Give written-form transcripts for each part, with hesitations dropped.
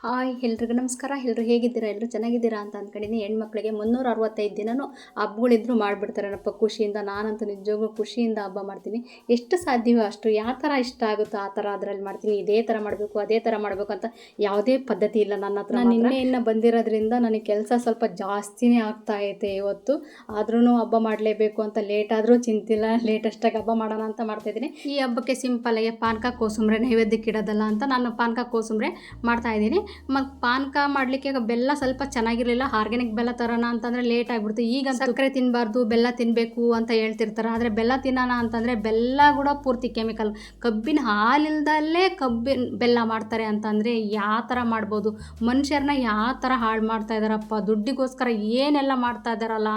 Hi ಎಲ್ರಿಗೂ ನಮಸ್ಕಾರ. ಎಲ್ಲರೂ ಹೇಗಿದ್ದೀರಾ? ಎಲ್ಲರೂ ಚೆನ್ನಾಗಿದ್ದೀರಾ ಅಂತ ಅಂದ್ಕೊಂಡಿದ್ದೀನಿ. ಹೆಣ್ಮಕ್ಳಿಗೆ 365 ದಿನವೂ ಹಬ್ಬಗಳಿದ್ರು ಮಾಡಿಬಿಡ್ತಾರಪ್ಪ ಖುಷಿಯಿಂದ. ನಾನಂತೂ ನಿಜವಾಗ್ಲೂ ಖುಷಿಯಿಂದ ಹಬ್ಬ ಮಾಡ್ತೀನಿ. ಎಷ್ಟು ಸಾಧ್ಯವೋ ಅಷ್ಟು, ಯಾವ ಥರ ಇಷ್ಟ ಆಗುತ್ತೋ ಆ ಥರ ಅದರಲ್ಲಿ ಮಾಡ್ತೀನಿ. ಇದೇ ಥರ ಮಾಡಬೇಕು, ಅದೇ ಥರ ಮಾಡಬೇಕು ಅಂತ ಯಾವುದೇ ಪದ್ಧತಿ ಇಲ್ಲ ನನ್ನ ಹತ್ರ. ನಾನು ನಿನ್ನೆಯಿಂದ ಬಂದಿರೋದ್ರಿಂದ ನನಗೆ ಕೆಲಸ ಸ್ವಲ್ಪ ಜಾಸ್ತಿನೇ ಆಗ್ತಾಯಿದೆ ಇವತ್ತು. ಆದ್ರೂ ಹಬ್ಬ ಮಾಡಲೇಬೇಕು ಅಂತ ಲೇಟ್ ಆದರೂ ಚಿಂತಿಲ್ಲ, ಲೇಟೆಸ್ಟಾಗಿ ಹಬ್ಬ ಮಾಡೋಣ ಅಂತ ಮಾಡ್ತಾಯಿದ್ದೀನಿ. ಈ ಹಬ್ಬಕ್ಕೆ ಸಿಂಪಲ್ಲಾಗಿ ಪಾನಕ ಕೋಸಂಬರಿ ನೈವೇದ್ಯಕ್ಕೆ ಇಡೋದಲ್ಲ ಅಂತ ನಾನು ಪಾನಕ ಕೋಸಂಬರಿ ಮಾಡ್ತಾಯಿದ್ದೀನಿ. ಮತ್ತು ಪಾನಕ ಮಾಡಲಿಕ್ಕೆ ಬೆಲ್ಲ ಸ್ವಲ್ಪ ಚೆನ್ನಾಗಿರಲಿಲ್ಲ. ಆರ್ಗ್ಯಾನಿಕ್ ಬೆಲ್ಲ ತರೋಣ ಅಂತಂದರೆ ಲೇಟ್ ಆಗಿಬಿಡ್ತು. ಈಗ ಸಕ್ಕರೆ ತಿನ್ನಬಾರ್ದು, ಬೆಲ್ಲ ತಿನ್ನಬೇಕು ಅಂತ ಹೇಳ್ತಿರ್ತಾರೆ. ಆದರೆ ಬೆಲ್ಲ ತಿನ್ನೋಣ ಅಂತಂದರೆ ಬೆಲ್ಲ ಕೂಡ ಪೂರ್ತಿ ಕೆಮಿಕಲ್. ಕಬ್ಬಿನ ಹಾಲಿಲ್ದಲ್ಲೇ ಬೆಲ್ಲ ಮಾಡ್ತಾರೆ ಅಂತಂದರೆ ಯಾವ ಥರ ಮಾಡ್ಬೋದು? ಮನುಷ್ಯರನ್ನ ಯಾವ ಥರ ಹಾಳು ಮಾಡ್ತಾ ಇದ್ದಾರಪ್ಪ, ದುಡ್ಡಿಗೋಸ್ಕರ ಏನೆಲ್ಲ ಮಾಡ್ತಾ ಇದ್ದಾರಲ್ಲ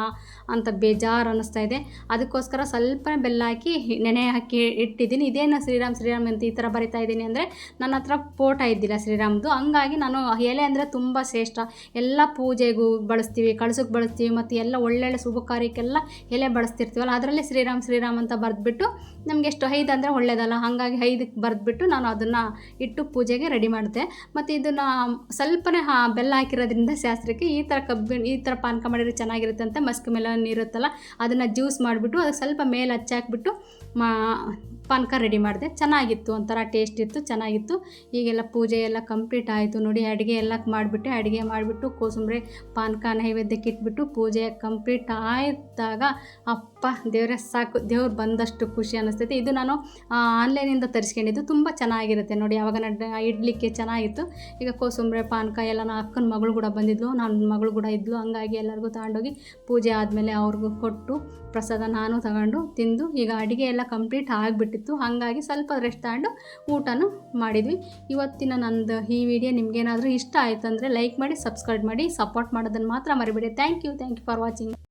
ಅಂತ ಬೇಜಾರು ಅನ್ನಿಸ್ತಾ ಇದೆ. ಅದಕ್ಕೋಸ್ಕರ ಸ್ವಲ್ಪ ಬೆಲ್ಲ ಹಾಕಿ ನೆನೆ ಹಾಕಿ ಇಟ್ಟಿದ್ದೀನಿ. ಇದೇನು ಶ್ರೀರಾಮ್ ಅಂತ ಈ ಥರ ಬರಿತಾ ಇದ್ದೀನಿ ಅಂದರೆ ನನ್ನ ಹತ್ರ ಫೋಟೋ ಇದ್ದಿಲ್ಲ ಶ್ರೀರಾಮ್ದು. ಹಂಗಾಗಿ ನಾನು ಎಲೆ ಅಂದರೆ ತುಂಬ ಶ್ರೇಷ್ಠ. ಎಲ್ಲ ಪೂಜೆಗೂ ಬಳಸ್ತೀವಿ, ಕಳಸಕ್ಕೆ ಬಳಸ್ತೀವಿ, ಮತ್ತು ಎಲ್ಲ ಒಳ್ಳೊಳ್ಳೆ ಶುಭ ಕಾರ್ಯಕ್ಕೆಲ್ಲ ಎಲೆ ಬಳಸ್ತಿರ್ತೀವಲ್ಲ, ಅದರಲ್ಲಿ ಶ್ರೀರಾಮ್ ಅಂತ ಬರೆದ್ಬಿಟ್ಟು ನಮಗೆ ಎಷ್ಟು 5 ಅಂದರೆ ಒಳ್ಳೇದಲ್ಲ, ಹಾಗಾಗಿ 5ಕ್ಕೆ ಬರೆದ್ಬಿಟ್ಟು ನಾನು ಅದನ್ನು ಇಟ್ಟು ಪೂಜೆಗೆ ರೆಡಿ ಮಾಡಿದೆ. ಮತ್ತು ಇದನ್ನು ಸ್ವಲ್ಪನೇ ಬೆಲ್ಲ ಹಾಕಿರೋದ್ರಿಂದ ಶಾಸ್ತ್ರಕ್ಕೆ ಈ ಥರ ಪಾನಕ ಮಾಡಿದ್ರೆ ಚೆನ್ನಾಗಿರುತ್ತೆ ಅಂತ ಮಸ್ಕ್ ಮೆಲನ್ ಇರುತ್ತಲ್ಲ ಅದನ್ನು ಜ್ಯೂಸ್ ಮಾಡಿಬಿಟ್ಟು ಅದಕ್ಕೆ ಸ್ವಲ್ಪ ಮೇಲೆ ಹಚ್ಚಾಕ್ಬಿಟ್ಟು ಪಾನಕ ರೆಡಿ ಮಾಡಿದೆ. ಚೆನ್ನಾಗಿತ್ತು, ಒಂಥರ ಟೇಸ್ಟ್ ಇತ್ತು, ಚೆನ್ನಾಗಿತ್ತು. ಈಗೆಲ್ಲ ಪೂಜೆ ಎಲ್ಲ ಕಂಪ್ಲೀಟ್ ಆಯಿತು ನೋಡಿ. ಅಡುಗೆ ಎಲ್ಲ ಮಾಡಿಬಿಟ್ಟು ಕೋಸಂಬರಿ ಪಾನಕ ನೈವೇದ್ಯಕ್ಕೆ ಇಟ್ಬಿಟ್ಟು ಪೂಜೆ ಕಂಪ್ಲೀಟ್ ಆಯ್ತಾಗ ಅಪ್ಪ ದೇವರೇ ಸಾಕು, ದೇವ್ರು ಬಂದಷ್ಟು ಖುಷಿ ಅನ್ನಿಸ್ತೈತೆ. ಇದು ನಾನು ಆನ್ಲೈನಿಂದ ತರಿಸ್ಕೊಂಡಿದ್ದು, ತುಂಬ ಚೆನ್ನಾಗಿರುತ್ತೆ ನೋಡಿ. ಆವಾಗ ಇಡ್ಲಿಕ್ಕೆ ಚೆನ್ನಾಗಿತ್ತು. ಈಗ ಕೋಸಂಬರಿ ಪಾನಕ ಎಲ್ಲ ನನ್ನ ಅಕ್ಕನ ಮಗಳು ಕೂಡ ಬಂದಿದ್ಲು, ನನ್ನ ಮಗಳು ಕೂಡ ಇದ್ಲು. ಹಂಗಾಗಿ ಎಲ್ಲರಿಗೂ ತಗೊಂಡೋಗಿ ಪೂಜೆ ಆದಮೇಲೆ ಅವ್ರಿಗೂ ಕೊಟ್ಟು ಪ್ರಸಾದ ನಾನು ತಗೊಂಡು ತಿಂದು ಈಗ ಅಡುಗೆ ಎಲ್ಲ ಕಂಪ್ಲೀಟ್ ಆಗಿಬಿಟ್ಟಿತ್ತು. ಹಾಗಾಗಿ ಸ್ವಲ್ಪ ರೆಸ್ಟ್ ತಗೊಂಡು ಊಟನೂ ಮಾಡಿದ್ವಿ. ಇವತ್ತಿನ ನಂದು ಈ ವಿಡಿಯೋ ನಿಮಗೇನಾದರೂ ಇಷ್ಟ ಆಯಿತು ಅಂದರೆ ಲೈಕ್ ಮಾಡಿ, ಸಬ್ಸ್ಕ್ರೈಬ್ ಮಾಡಿ, ಸಪೋರ್ಟ್ ಮಾಡೋದನ್ನು ಮಾತ್ರ ಮರಿಬೇಡಿ. Thank you for watching.